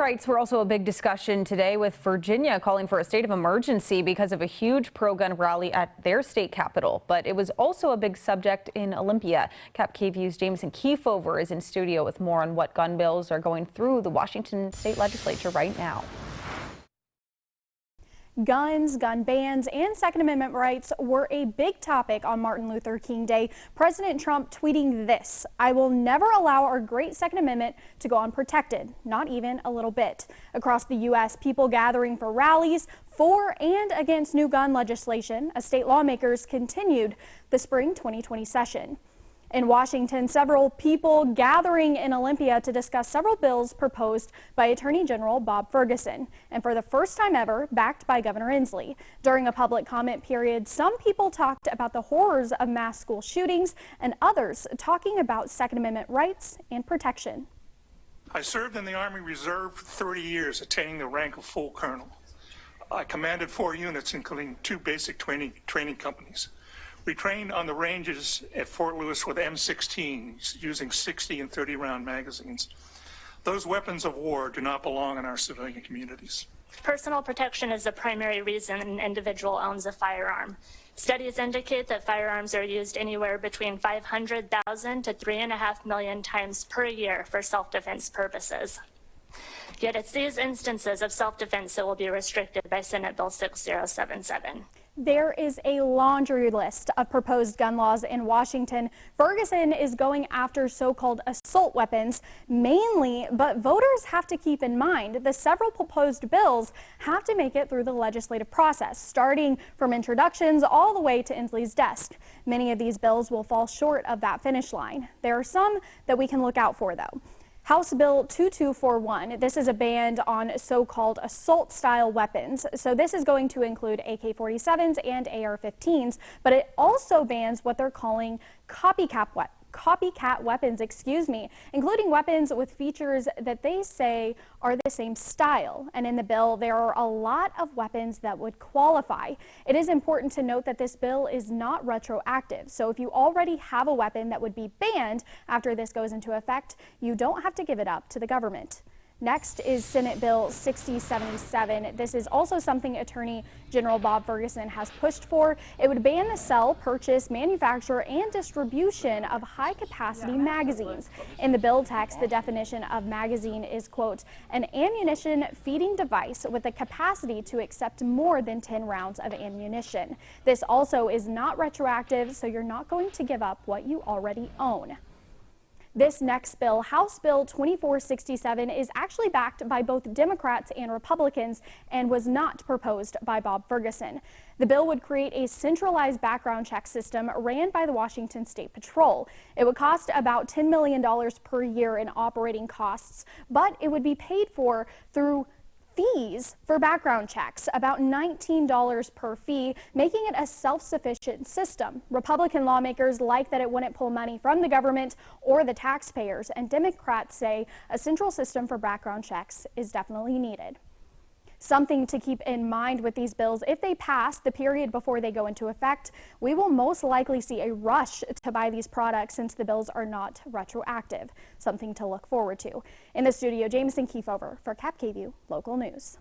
rights were also a big discussion today, with Virginia calling for a state of emergency because of a huge pro-gun rally at their state capitol. But it was also a big subject in Olympia. Cap KVU's Jamison Keefover is in studio with more on what gun bills are going through the Washington state legislature right now. Guns, gun bans, and Second Amendment rights were a big topic on Martin Luther King Day. President Trump tweeting this: "I will never allow our great Second Amendment to go unprotected, not even a little bit." Across the U.S., people gathering for rallies for and against new gun legislation as state lawmakers continued the spring 2020 session. In Washington, several people gathering in Olympia to discuss several bills proposed by Attorney General Bob Ferguson, and for the first time ever, backed by Governor Inslee. During a public comment period, some people talked about the horrors of mass school shootings, and others talking about Second Amendment rights and protection. I served in the Army Reserve for 30 years, attaining the rank of full colonel. I commanded 4 units, including 2 basic training companies. We trained on the ranges at Fort Lewis with M16s using 60 and 30 round magazines. Those weapons of war do not belong in our civilian communities. Personal protection is the primary reason an individual owns a firearm. Studies indicate that firearms are used anywhere between 500,000 to 3.5 million times per year for self-defense purposes. Yet it's these instances of self-defense that will be restricted by Senate Bill 6077. There is a laundry list of proposed gun laws in Washington. Ferguson is going after so-called assault weapons mainly, but voters have to keep in mind the several proposed bills have to make it through the legislative process, starting from introductions all the way to Inslee's desk. Many of these bills will fall short of that finish line. There are some that we can look out for, though. House Bill 2241. This is a ban on so-called assault-style weapons. So this is going to include AK-47s and AR-15s, but it also bans what they're calling copycat weapons, including weapons with features that they say are the same style. And in the bill, there are a lot of weapons that would qualify. It is important to note that this bill is not retroactive. So if you already have a weapon that would be banned after this goes into effect, you don't have to give it up to the government. Next is Senate Bill 6077. This is also something Attorney General Bob Ferguson has pushed for. It would ban the sale, purchase, manufacture, and distribution of high-capacity magazines. In the bill text, the definition of magazine is, quote, an ammunition feeding device with the capacity to accept more than 10 rounds of ammunition. This also is not retroactive, so you're not going to give up what you already own. This next bill, House Bill 2467, is actually backed by both Democrats and Republicans and was not proposed by Bob Ferguson. The bill would create a centralized background check system ran by the Washington State Patrol. It would cost about $10 million per year in operating costs, but it would be paid for through fees for background checks, about $19 per fee, making it a self-sufficient system. Republican lawmakers like that it wouldn't pull money from the government or the taxpayers, and Democrats say a central system for background checks is definitely needed. Something to keep in mind with these bills: if they pass the period before they go into effect, we will most likely see a rush to buy these products since the bills are not retroactive. Something to look forward to. In the studio, Jamison Keefover for Cap KVU Local News.